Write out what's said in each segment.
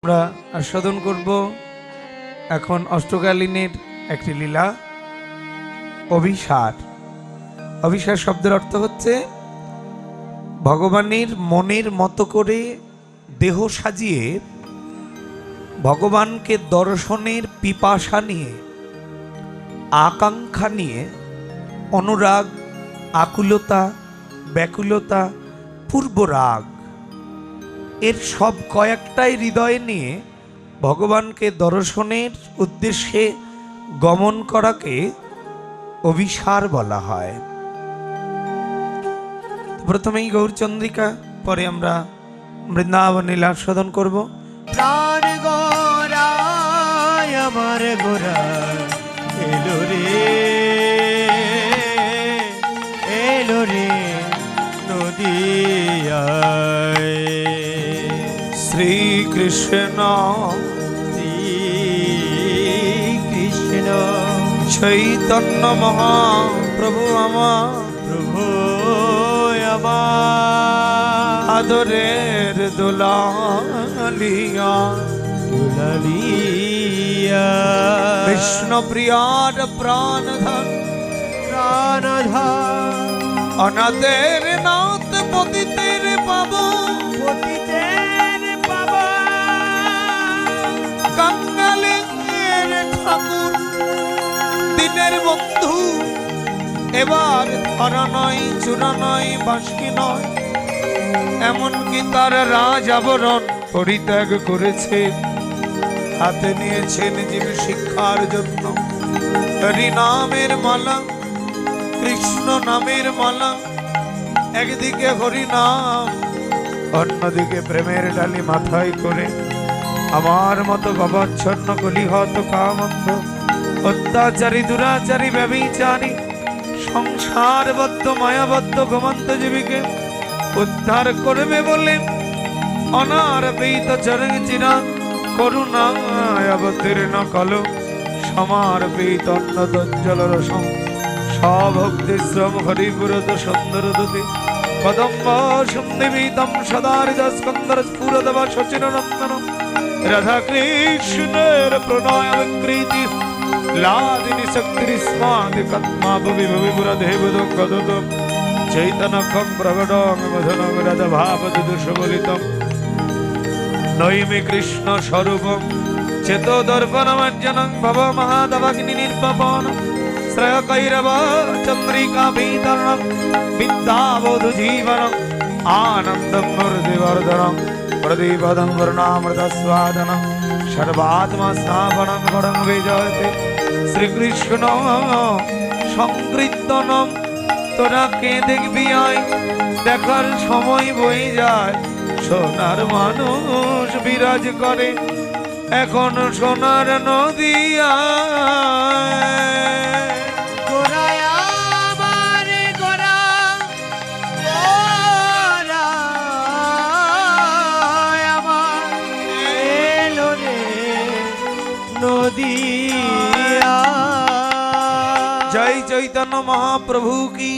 আমরা আস্বাদন করব এখন অষ্টকালীনের একটি লীলা অভিসার। অভিসার শব্দের অর্থ হচ্ছে ভগবানের মনের মতো করে দেহ সাজিয়ে ভগবানকে দর্শনের পিপাসা নিয়ে, আকাঙ্ক্ষা নিয়ে, অনুরাগ, আকুলতা, ব্যাকুলতা, পূর্বরাগ এর সব কয়েকটাই হৃদয়ে নিয়ে ভগবানকে দর্শনের উদ্দেশ্যে গমন করাকে অভিসার বলা হয়। প্রথমেই গৌরচন্দ্রিকা, পরে আমরা বৃন্দাবন লীলা আস্বাদন করব। প্রাণ গোরায় আমার গোরা এলো রে নদিয়ায়। শ্রীকৃষ্ণ শ্রীকৃষ্ণ চৈতন্য মহাপ্রভু আমার, প্রভু আমার আদরের দুলালিয়া দুলালিয়া কৃষ্ণ প্রিয়ার প্রাণধন প্রাণধর অনাথের নাথ পতিতের পাব, পতিতের পাবা কাঙ্গালের ঠাকুর দিনের বন্ধু। এবার ধরা নয়, চূড়া নয়, বাঁশি নয়, এমনকি তার রাজ আবরণ পরিত্যাগ করেছে, হাতে নিয়েছেন জীব শিক্ষার জন্য হরি নামের মালা, কৃষ্ণ নামের মালা। একদিকে হরি নাম, অন্যদিকে প্রেমের ডালি মাথায় করে আমার মতো গবাচ্ছন্ন কলিহত কামন্ধ অত্যাচারী দুরাচারী ব্যভিচারী সংসারবদ্ধ মায়াবদ্ধ ঘুমন্ত জীবীকে উদ্ধার করবে বলে অনারপিত চরণ চিরা করুণায় অবতীর্ণ কলো সমার্পিত অন্নদজ্জল রসম সভক্তি শ্রম হরিপুরত সুন্দর দুতি কদম্ব সন্দিবিতম সদারিত স্কন্দর স্ফুরদব শচির নন্দন রাধা কৃষ্ণের প্রণয় বিকৃতি লাদিনী শক্তির স্মাদি কত্মা ভবি ভবি পুরা দেবদং গদতম চৈতন্যকং প্রগটং মধুনং রাধা ভাব দুদুষবলিতম নৈমি কৃষ্ণ স্বরূপম চেতো দর্পণমার্জনং ভব মহাদবাগ্নি নির্পপন শ্রেয় কৈরব চন্দ্রিকা বিতরণং বিদ্যাবোধ জীবনং আনন্দং মূর্তিবর্ধনং প্রদীপদং বর্ণামৃতস্বাদনং সর্বাত্মা স্থাপনং পরং বিজয়তে শ্রীকৃষ্ণ সংকীর্তনম। তোরা কে দেখবি আয়, দেখার সময় বই যায়, সোনার মানুষ বিরাজ করে এখন সোনার নদিয়া। গোরায় আমার গোরা গোরায় আমার এলো রে নদিয়া। জয় চৈতন্য মহাপ্রভু কি,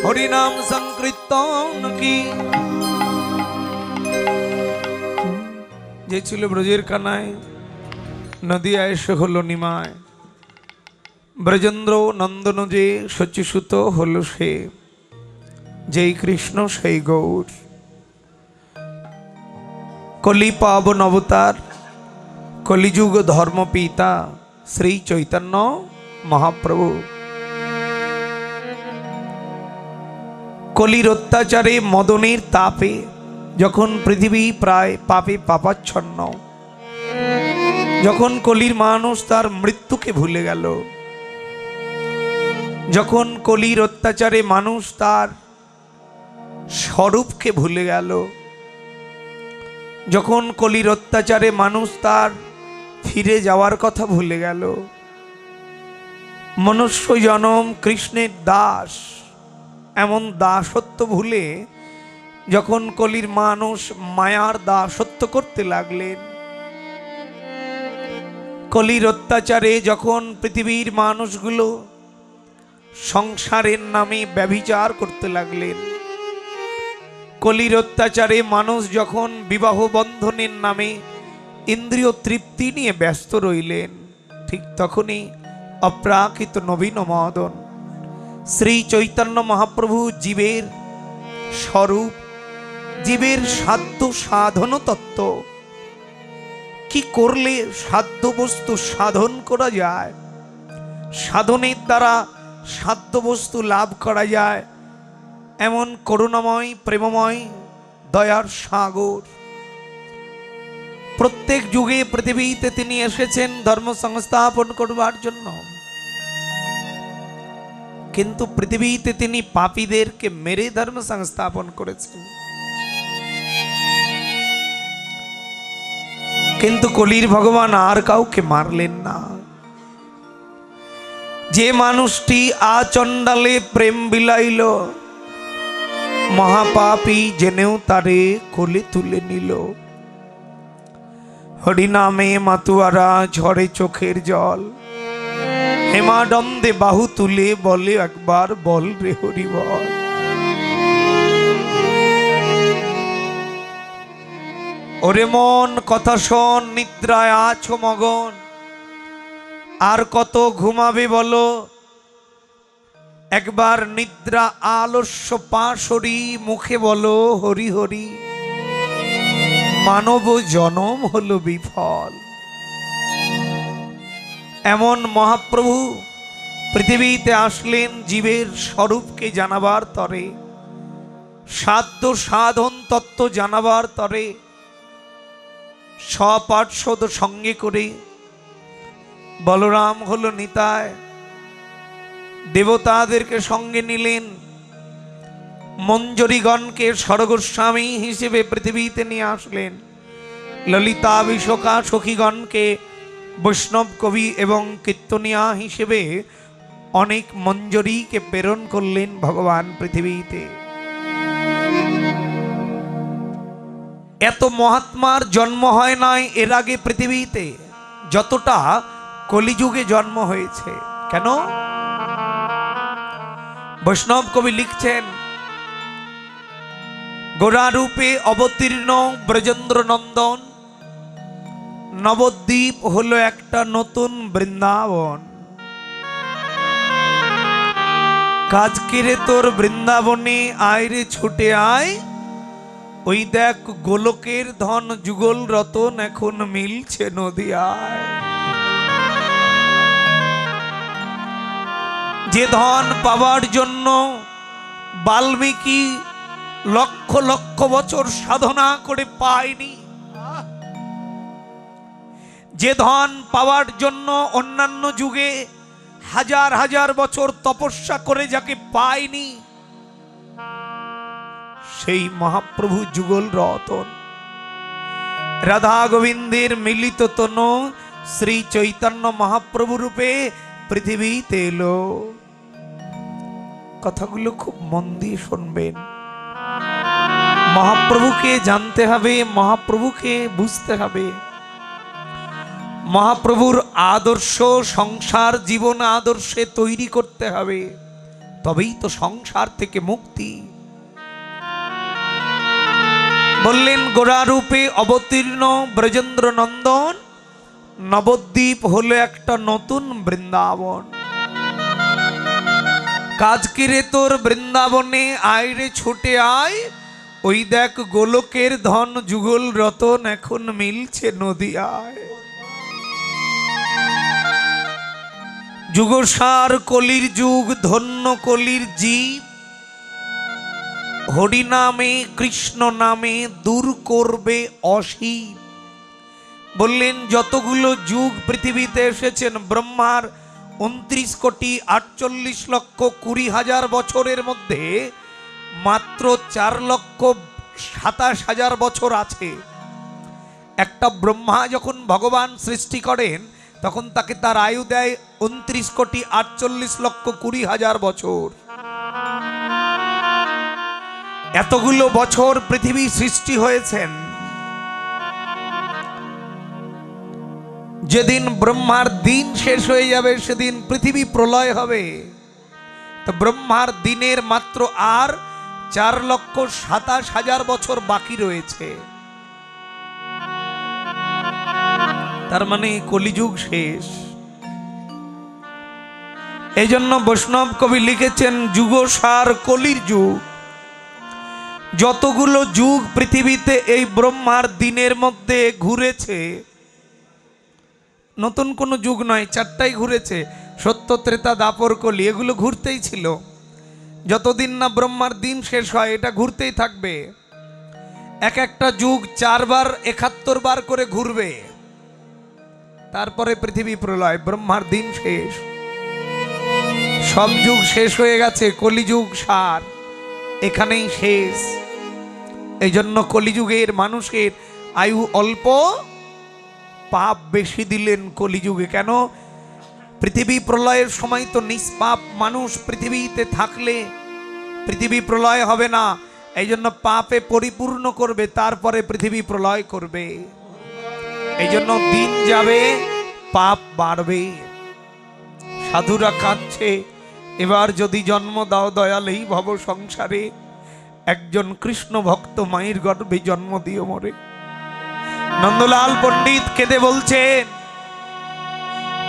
হরিনাম সংকীর্তন কি। যে ছিল ব্রজের কানায়, নদিয়া এসে হলো নিমায়, ব্রজেন্দ্র নন্দন যে শচীসুত হলো সে, যেই কৃষ্ণ সেই গৌর। কলি পাবন অবতার, কলিযুগ ধর্ম পিতা শ্রী চৈতন্য মহাপ্রভু। কলির অত্যাচারে মদনের তাপে যখন পৃথিবী প্রায় পাপে পাপাচ্ছন্ন, যখন কলির মানুষ তার মৃত্যুকে ভুলে গেল, যখন কলির অত্যাচারে মানুষ তার স্বরূপকে ভুলে গেল, যখন কলির অত্যাচারে মানুষ তার ফিরে যাওয়ার কথা ভুলে গেল, মনুষ্য জনম কৃষ্ণের দাস এমন দাসত্ব ভুলে যখন কলির মানুষ মায়ার দাসত্ব করতে লাগলেন, কলির অত্যাচারে যখন পৃথিবীর মানুষগুলো সংসারের নামে ব্যভিচার করতে লাগলেন, কলির অত্যাচারে মানুষ যখন বিবাহ বন্ধনের নামে ইন্দ্রিয় তৃপ্তি নিয়ে ব্যস্ত রইলেন, ঠিক তখনই অপ্রাকৃত নবীন মদন শ্রী চৈতন্য মহাপ্রভু জীবের স্বরূপ, জীবের সাধ্য সাধন তত্ত্ব, কি করলে সাধ্য বস্তু সাধন করা যায়, সাধনের দ্বারা সাধ্য বস্তু লাভ করা যায়, এমন করুণাময় প্রেমময় দয়ার সাগর প্রত্যেক যুগে পৃথিবীতে তিনি এসেছেন ধর্ম সংস্থাপন করবার জন্য। কিন্তু পৃথিবীতে তিনি পাপীদেরকে মেরে ধর্ম সংস্থাপন করেছেন। কিন্তু কলির ভগবান আর কাউকে মারলেন না। যে মানুষটি আচণ্ডালে প্রেম বিলাইল, মহাপাপী জেনেও তারে কোলে তুলে নিল। হরিনামে মাতুয়ারা ঝরে চোখের জল, হেমাডন্দে বাহু তুলে বলে একবার বল রে হরি বল। ওরে মন কথা শোন, নিদ্রায় আছো মগন, আর কত ঘুমাবে বলো। একবার নিদ্রা আলস্য পাশরি, মুখে বলো হরি হরি। মানব জনম হলো বিফল। এমন মহাপ্রভু পৃথিবীতে আসলেন জীবের স্বরূপকে জানাবার তরে, সাধ্য সাধন তত্ত্ব জানাবার তরে। সপার্শ্বদ সঙ্গে করে বলরাম হলো নিতায়, দেবতাদেরকে সঙ্গে নিলেন, মঞ্জরীগণকে স্বর্গস্বামী হিসেবে পৃথিবীতে নিয়ে আসলেন, ললিতা বিশোকা সখীগণকে বৈষ্ণব কবি এবং কীর্তনিয়া হিসেবে অনেক মঞ্জরীকে প্রেরণ করলেন ভগবান পৃথিবীতে। এত মহাত্মার জন্ম হয় নাই এর আগে পৃথিবীতে যতটা কলিযুগে জন্ম হয়েছে। কেন? বৈষ্ণব কবি লিখছেন, গোরারূপে অবতীর্ণ ব্রজেন্দ্র নন্দন, নবদ্বীপ হলো একটা নতুন বৃন্দাবন। কাজ কিরে তোর বৃন্দাবনে, আয় রে ছুটে আয়, ওই দেখ গোলকের ধন যুগল রতন এখন মিলছে নদিয়ায়। যে ধন পাবার জন্য বাল্মীকি লক্ষ লক্ষ বছর সাধনা করে পায়নি, যে ধন পাওয়ার জন্য অন্যান্য যুগে হাজার হাজার বছর তপস্যা করে যাকে পায়নি, সেই মহাপ্রভু যুগল রতন রাধা গোবিন্দের মিলিত তনু শ্রী চৈতন্য মহাপ্রভু রূপে পৃথিবীতে এলো। কথাগুলো খুব মন দিয়ে শুনবেন। মহাপ্রভুকে জানতে হবে, মহাপ্রভুকে বুঝতে হবে, মহাপ্রভুর আদর্শ সংসার জীবন আদর্শে তৈরি করতে হবে, তবেই তো সংসার থেকে মুক্তি। বললেন গোরারূপে অবতীর্ণ ব্রজেন্দ্র নন্দন, নবদ্বীপ হলো একটা নতুন বৃন্দাবন। কাজ কিরে তোর বৃন্দাবনে, আয় রে ছুটে আয়, ওই দেখ গোলকের ধন যুগল রতন এখন মিলছে নদিয়ায়। যুগসার কলির যুগ, ধন্য কলির জীব, হরি নামে কৃষ্ণ নামে দূর করবে অসীম। বললেন যতগুলো যুগ পৃথিবীতে এসেছেন, ব্রহ্মার 29,48,20,000 বছরের মধ্যে মাত্র 4,27,000 বছর আছে। একটা ব্রহ্মা যখন ভগবান সৃষ্টি করেন তখন তাকে তার আয়ু দেয় 29,48,20,000 বছর। এতগুলো বছর পৃথিবী সৃষ্টি হয়েছেন। যেদিন ব্রহ্মার দিন শেষ হয়ে যাবে সেদিন পৃথিবী প্রলয় হবে। তো ব্রহ্মার দিনের মাত্র আর 4,27,000 বছর বাকি রয়েছে। তার মানে কলিযুগ শেষ। এই জন্য বৈষ্ণব কবি লিখেছেন যুগসার কলির যুগ। যতগুলো যুগ পৃথিবীতে এই ব্রহ্মার দিনের মধ্যে ঘুরেছে, নতুন কোনো যুগ নয়, 4টাই ঘুরেছে, সত্য, ত্রেতা, দ্বাপর, কলি, এগুলো ঘুরতেই ছিল। যতদিন না ব্রহ্মার দিন শেষ হয় এটা ঘুরতেই থাকবে। এক একটা যুগ 4 বার 71 বার করে ঘুরবে, তারপরে পৃথিবী প্রলয়, ব্রহ্মার দিন শেষ। সব যুগ শেষ হয়ে গেছে, কলিযুগ সার এখানেই শেষ। এই জন্য কলিযুগের মানুষের আয়ু অল্প, পাপ বেশি দিলেন কলিযুগে। কেন? পৃথিবী প্রলয়ের সময় তো নিষ্পাপ মানুষ পৃথিবীতে থাকলে পৃথিবী প্রলয় হবে না। এই জন্য পাপে পরিপূর্ণ করবে, তারপরে পৃথিবী প্রলয় করবে। এই জন্য দিন যাবে, পাপ বাড়বে। সাধুরা কাঁদছে, এবার যদি জন্ম দাও দয়াল এই ভব সংসারে, একজন কৃষ্ণ ভক্ত মায়ের গর্ভে জন্ম দিও মোরে। নন্দলাল পণ্ডিত কেঁদে বলছেন,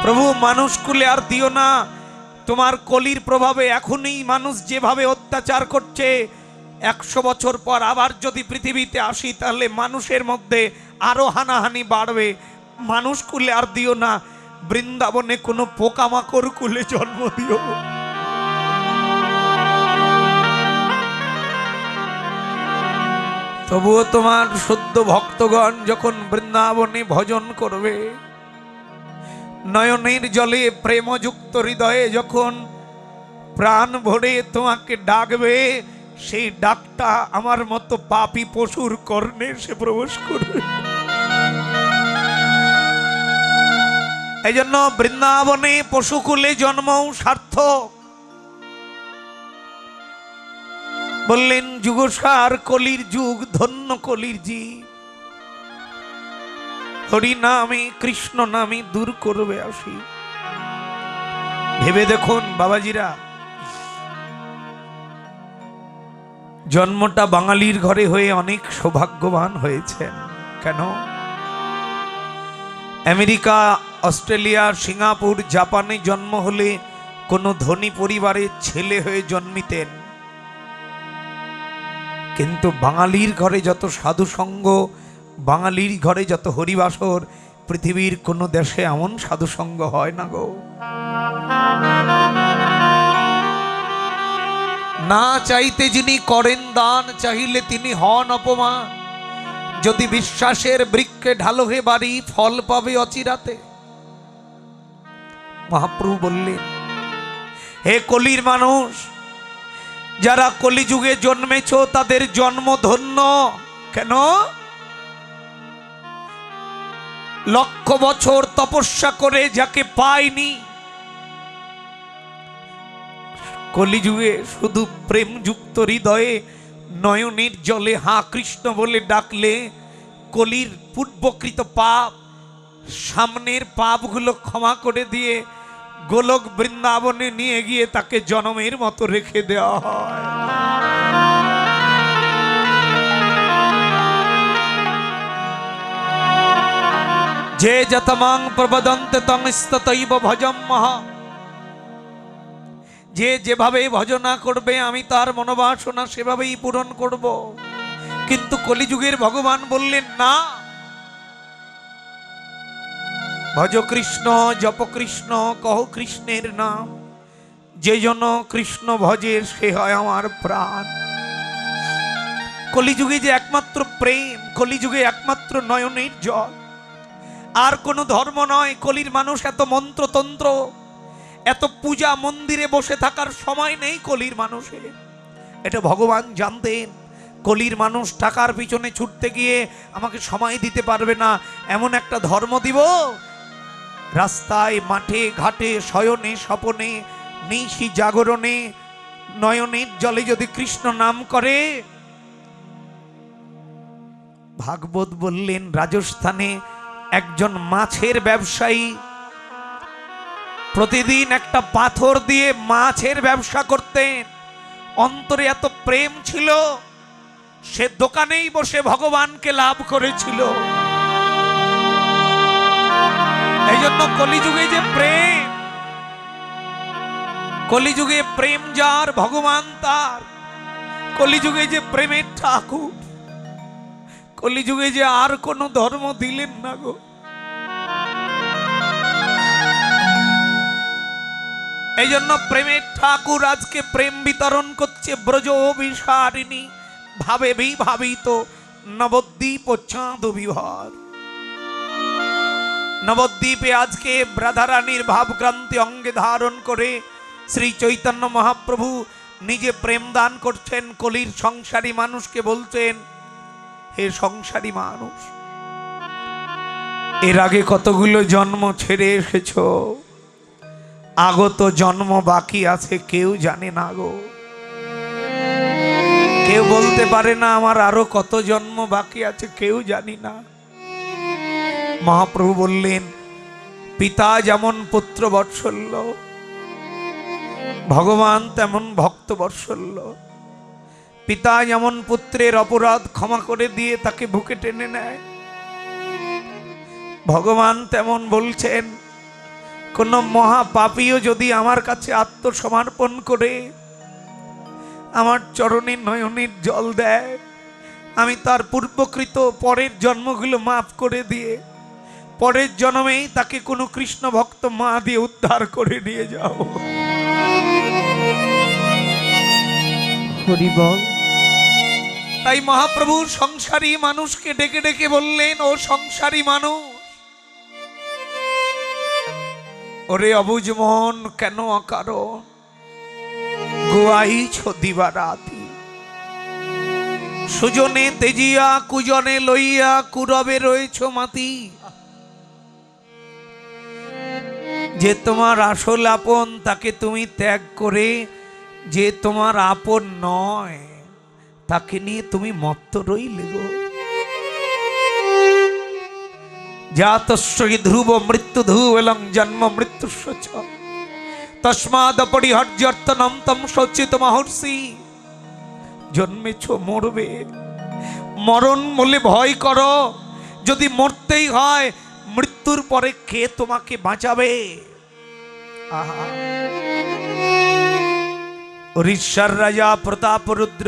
প্রভু মানুষ কুলে আর দিও না, তোমার কলির প্রভাবে এখনই মানুষ যেভাবে অত্যাচার করছে, 100 বছর পর আবার যদি পৃথিবীতে আসি তাহলে মানুষের মধ্যে আরো হানাহানি বাড়বে। মানুষ কুলে আর দিও না, বৃন্দাবনে কোনো পোকামাকড় কুলে জন্ম দিও। তবুও তোমার শুদ্ধ ভক্তগণ যখন বৃন্দাবনে ভজন করবে, নয়নের জলে প্রেমযুক্ত হৃদয়ে যখন প্রাণ ভরে তোমাকে ডাকবে, সেই ডাকটা আমার মতো পাপী পশুর কর্ণে সে প্রবেশ করবে। এই জন্য বৃন্দাবনে পশুকুলে জন্মও সার্থক। বললেন যুগসার কলির যুগ, ধন্য কলির জীব, হরি নামে কৃষ্ণ নামে দূর করবে আসি। ভেবে দেখুন বাবাজিরা, জন্মটা বাঙালির ঘরে হয়ে অনেক সৌভাগ্যবান হয়েছেন। কেন? আমেরিকা, অস্ট্রেলিয়া, সিঙ্গাপুর, জাপানে জন্ম হলে কোনো ধনী পরিবারের ছেলে হয়ে জন্মিতেন, কিন্তু বাঙালির ঘরে যত সাধু সঙ্গ, বাঙালির ঘরে যত হরিবাসর, পৃথিবীর কোন দেশে এমন সাধু সঙ্গ হয় না গো। না চাইতে যিনি করেন দান, চাইলে তিনি হন অপমান। যদি বিশ্বাসের বৃক্ষে ঢালো হে বাড়ি, ফল পাবে অচিরাতে। মহাপ্রভু বললেন, হে কলির মানুষ, যারা কলিযুগে জন্মেছ তাদের জন্ম ধন্য। কেন? লক্ষ বছর তপস্যা করে যাকে পায়নি, কলিযুগে শুধু প্রেমযুক্ত হৃদয়ে নয়নের জলে হা কৃষ্ণ বলে ডাকলে কলির পূর্বকৃত পাপ, সামনের পাপগুলো ক্ষমা করে দিয়ে গোলক বৃন্দাবনে নিয়ে গিয়ে তাকে জনমের মতো রেখে দেওয়া হয়। যে যতমাং প্রবদন্তে তং স্ততৈব ভজম মহা, যে যেভাবে ভজনা করবে আমি তার মনোবাসনা সেভাবেই পূরণ করব। কিন্তু কলিযুগের ভগবান বললেন না, ভজ কৃষ্ণ জপ কৃষ্ণ কহ কৃষ্ণের নাম, যে জন কৃষ্ণ ভজে সে হয় আমার প্রাণ। কলিযুগে যে একমাত্র প্রেম, কলিযুগে একমাত্র নয়নের জল, আর কোনো ধর্ম নয়। কলির মানুষ এত মন্ত্রতন্ত্র, এত পূজা মন্দিরে বসে থাকার সময় নেই কলির মানুষের। এটা ভগবান জানতেন। কলির মানুষ টাকার পিছনে ছুটতে গিয়ে আমাকে সময় দিতে পারবে না, এমন একটা ধর্ম দিব, রাস্তায় মাঠে ঘাটে শয়নে স্বপনে নিশি জাগরণে নয়নের জলে যদি কৃষ্ণ নাম করে। ভাগবত বললেন, রাজস্থানে একজন মাছের ব্যবসায়ী প্রতিদিন একটা পাথর দিয়ে মাছের ব্যবসা করতেন। অন্তরে এত প্রেম ছিল, সে দোকানেই বসে ভগবানকে লাভ করেছিল। এই জন্য কলিযুগে যে প্রেম, কলিযুগে প্রেম যার ভগবান তার, কলিযুগে যে প্রেমের ঠাকুর, কলিযুগে যে আর কোন ধর্ম দিলেন না গো। এই জন্য প্রেমের ঠাকুর আজকে প্রেম বিতরণ করছে। ব্রজ বিহারিণী ভাবে বিভাবিত নবদ্বীপ চাঁদ বিভার। নবদ্বীপে আজকে রাধারানীর ভাবক্রান্তি অঙ্গে ধারণ করে শ্রী চৈতন্য মহাপ্রভু নিজে প্রেম দান করছেন। কলির সংসারী মানুষকে বলছেন, হে সংসারী মানুষ, এর আগে কতগুলো জন্ম ছেড়ে এসেছো, আগত জন্ম বাকি আছে কেউ জানে না গো। কেউ বলতে পারে না আমার আরো কত জন্ম বাকি আছে, কেউ জানি না। মহাপ্রভু বললেন, পিতা যেমন পুত্র বৎসল্য, ভগবান তেমন ভক্ত বৎসল্য। পিতা যেমন পুত্রের অপরাধ ক্ষমা করে দিয়ে তাকে বুকে টেনে নেয়, ভগবান তেমন বলছেন, কোন মহাপাপীও যদি আমার কাছে আত্মসমর্পণ করে আমার চরণে নয়নের জল দেয়, আমি তার পূর্বকৃত পরের জন্মগুলো মাফ করে দিয়ে পরের জন্মেই তাকে কোনো কৃষ্ণ ভক্ত মা দিয়ে উদ্ধার করে নিয়ে যাও। হরি বল। তাই মহাপ্রভু সংসারী মানুষকে ডেকে ডেকে বললেন, ও সংসারী মানুষ, ওরে অবুঝ মন কেন অকারণ গোয়াইছ দিবারাতি, সুজনে তেজিয়া কুজনে লইয়া কুরবে রয়েছ মাতি। যে তোমার আসল আপন তাকে তুমি ত্যাগ করে যে তোমার আপন নয় তাকে নিয়ে তুমি মত্ত রইলে গো। জাতশ্রী ধ্রুব মৃত্যু ধ্রুব এবং জন্ম মৃত্যু সচ তস্মাদ পরিহর্যর্তনম তম সচিত মহর্ষি। জন্মেছ মরবে, মরণ বলে ভয় করো, যদি মরতেই হয় মৃত্যুর পরে কে তোমাকে বাঁচাবে? আহা, উড়িষ্যার রাজা প্রতাপরুদ্র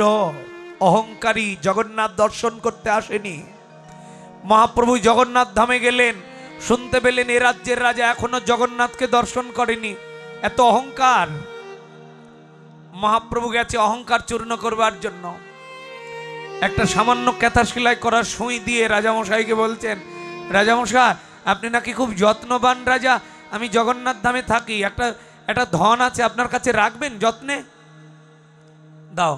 অহংকারী জগন্নাথ দর্শন করতে আসেনি। মহাপ্রভু জগন্নাথ ধামে গেলেন, শুনতে পেলেন এ রাজ্যের রাজা এখনো জগন্নাথকে দর্শন করেনি। এত অহংকার। মহাপ্রভু গেছে অহংকার চূর্ণ করবার জন্য। একটা সামান্য কেথা সেলাই করার সুই দিয়ে রাজামশাইকে বলছেন, রাজামশাই আপনি নাকি খুব যত্নবান রাজা, আমি জগন্নাথ ধামে থাকি, একটা ধন আছে আপনার কাছে রাখবেন যত্নে, দাও।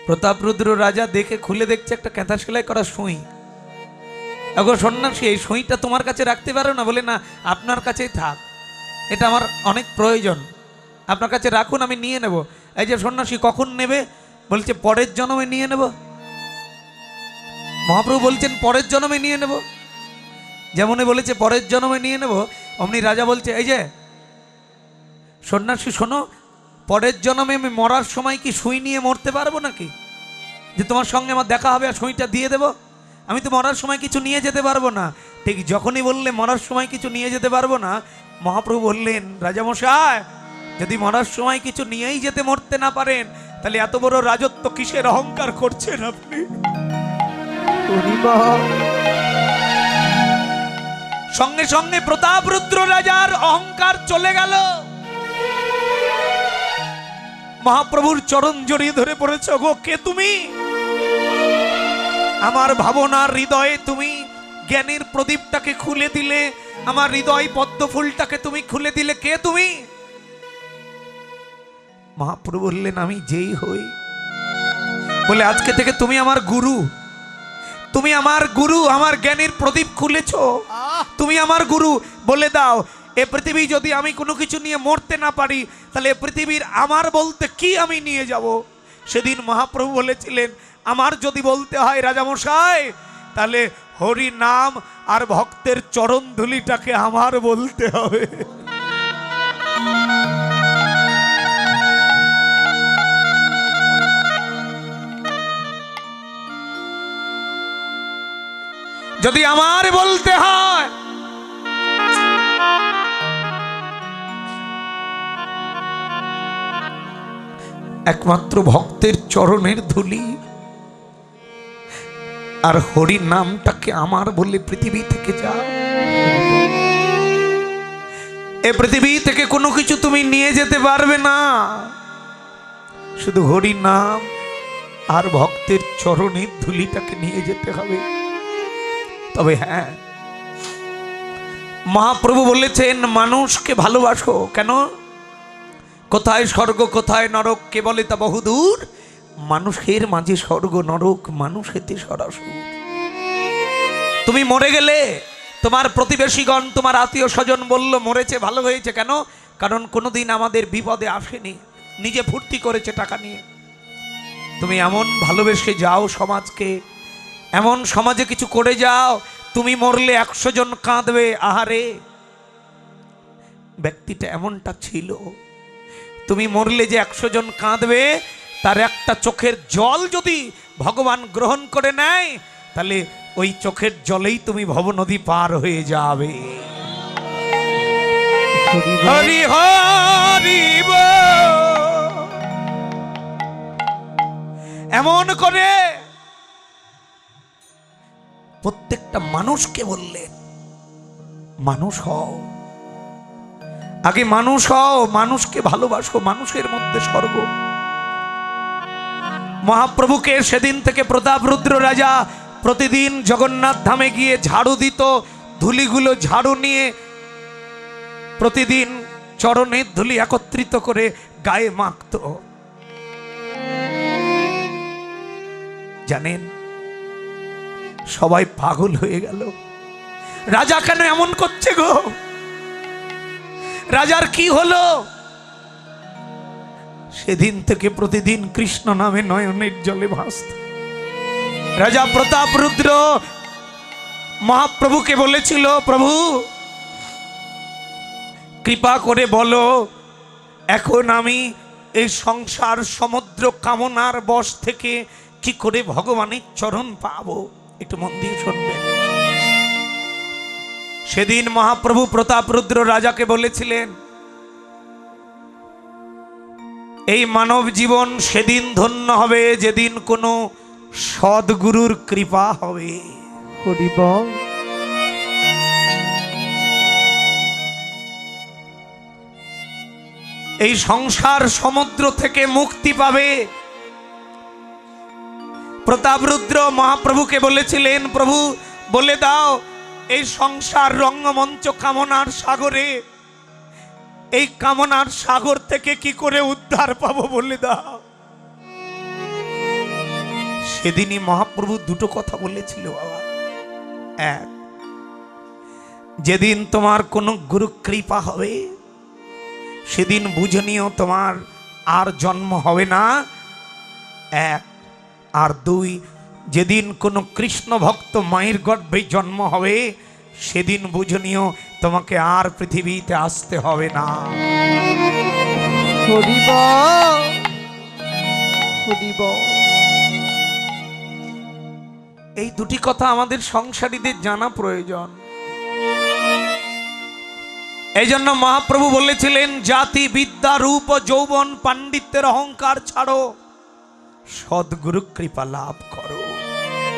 প্রতাপরুদ্র রাজা দেখে খুলে দেখছে একটা কেথা সেলাই করা সুই। এখন সন্ন্যাসী এই সুইটা তোমার কাছে রাখতে পারো না? বলে না, আপনার কাছেই থাক, এটা আমার অনেক প্রয়োজন, আপনার কাছে রাখুন, আমি নিয়ে নেব। এই যে সন্ন্যাসী কখন নেবে? বলছে পরের জন্মে নিয়ে নেব। মহাপ্রভু বলছেন পরের জন্মে নিয়ে নেব। যেমনই বলেছে পরের জন্মে নিয়ে নেব, অমনি রাজা বলছে, এই যে সন্ন্যাসী শোনো, পরের জন্মে আমি মরার সময় কি সুই নিয়ে মরতে পারবো নাকি? যে তোমার সঙ্গে আমার দেখা হবে আর সুইটা দিয়ে দেব? আমি তো মরার সময় কিছু নিয়ে যেতে পারবো না। ঠিক যখনই বললে মরার সময় কিছু নিয়ে যেতে পারবো না, মহাপ্রভু বললেন, রাজামশাই যদি মরার সময় কিছু নিয়েই যেতে মরতে না পারেন, তাহলে এত বড় রাজত্ব কিসের অহংকার করছেন আপনি? সঙ্গে সঙ্গে প্রতাপরুদ্র রাজার অহংকার চলে গেল। মহাপ্রভুর চরণ জড়িয়ে ধরে পড়েছে, গো কে তুমি? আমার ভাবনার হৃদয়ে তুমি জ্ঞানের প্রদীপটাকে খুলে দিলে, আমার হৃদয় পদ্ম ফুলটাকে তুমি খুলে দিলে, কে তুমি? মহাপ্রভু বললেন, আমি যেই হই। বলে আজকে থেকে তুমি আমার গুরু, তুমি আমার গুরু, আমার জ্ঞানের প্রদীপ খুলেছো, তুমি আমার গুরু। বলে দাও, এ পৃথিবী যদি আমি কোনো কিছু নিয়ে মরতে না পারি, তাহলে এ পৃথিবীর আমার বলতে কি আমি নিয়ে যাব? সেদিন মহাপ্রভু বলেছিলেন, আমার যদি বলতে হয় রাজামশাই, তাহলে হরি নাম আর ভক্তের চরণ ধুলিটাকে আমার বলতে হবে। যদি আমার বলতে হয়, একমাত্র ভক্তের চরণের ধুলি আর হরি নামটাকে আমার বলে পৃথিবী থেকে যাও। এ পৃথিবী থেকে কোনো কিছু তুমি নিয়ে যেতে পারবে না, শুধু হরি নাম আর ভক্তের চরণের ধুলিটাকে নিয়ে যেতে হবে। তবে হ্যাঁ, মহাপ্রভু বলেছেন মানুষকে ভালোবাসো। কেন? কোথায় স্বর্গ কোথায় নরক কে বলে তা বহুদূর, মানুষের মাঝে স্বর্গ নরক মানুষেতে সরাসুর। তুমি মরে গেলে তোমার প্রতিবেশীগণ তোমার আত্মীয় স্বজন বলল মরেছে ভালো হয়েছে। কেন? কারণ কোনোদিন আমাদের বিপদে আসেনি, নিজে ফুর্তি করেছে টাকা নিয়ে। তুমি এমন ভালোবেসে যাও সমাজকে, এমন সমাজে কিছু করে যাও, তুমি মরলে 100 জন কাঁদবে। আহারে, ব্যক্তিটা এমনটা ছিল, তুমি মরলে যে 100 জন কাঁদবে, তার একটা চোখের জল যদি ভগবান গ্রহণ করে নেয়, তাহলে ওই চোখের জলেই তুমি ভবনদী পার হয়ে যাবে। হরি হরি বল। এমন করে প্রত্যেকটা মানুষকে বললেন মানুষ হও, আগে মানুষ হও, মানুষকে ভালোবাসো, মানুষের মধ্যে স্বর্গ। মহাপ্রভুকে সেদিন থেকে প্রতাপরুদ্র রাজা প্রতিদিন জগন্নাথ ধামে গিয়ে ঝাড়ু দিত, ধুলিগুলো ঝাড়ু নিয়ে প্রতিদিন চরণের ধুলি একত্রিত করে গায়ে মাখত। জানেন, সবাই পাগল হয়ে গেল, রাজা কেন এমন করছে গো? রাজার কি হলো? সেদিন থেকে প্রতিদিন কৃষ্ণ নামে নয়নের জলে ভাসত। রাজা প্রতাপরুদ্র মহাপ্রভুকে বলেছিল, প্রভু কৃপা করে বলো, এখন আমি এই সংসার সমুদ্র কামনার বশ থেকে কি করে ভগবানের চরণ পাবো? একটু মন দিয়ে শুনবেন। সেদিন মহাপ্রভু প্রতাপরুদ্র রাজাকে বলেছিলেন, এই মানব জীবন সেদিন ধন্য হবে যেদিন কোনো সদ্গুরুর কৃপা হবে। হরি বল। এই সংসার সমুদ্র থেকে মুক্তি পাবে। প্রতাপরুদ্র মহাপ্রভুকে বলেছিলেন, প্রভু বলে দাও, এই সংসার রঙ্গমঞ্চ কামনার সাগরে, এই কামনার সাগর থেকে কি করে উদ্ধার পাবো বলে দাও। সেদিনই মহাপ্রভু দুটো কথা বলেছিল বাবা। এক, যেদিন তোমার কোনো গুরু কৃপা হবে সেদিন বুঝে নিও তোমার আর জন্ম হবে না। এক, আর দুই, যেদিন কোনো কৃষ্ণ ভক্ত মায়ের গর্ভে জন্ম হবে সেদিন বুঝে নিও তোমাকে আর পৃথিবীতে আসতে হবে না। হরি বল। হরি বল। এই দুটি কথা আমাদের সংসারীদের জানা প্রয়োজন। এই জন্য মহাপ্রভু বলেছিলেন, জাতি বিদ্যা রূপ যৌবন পাণ্ডিত্যের অহংকার ছাড়ো, সদ্গুরু কৃপা লাভ করো।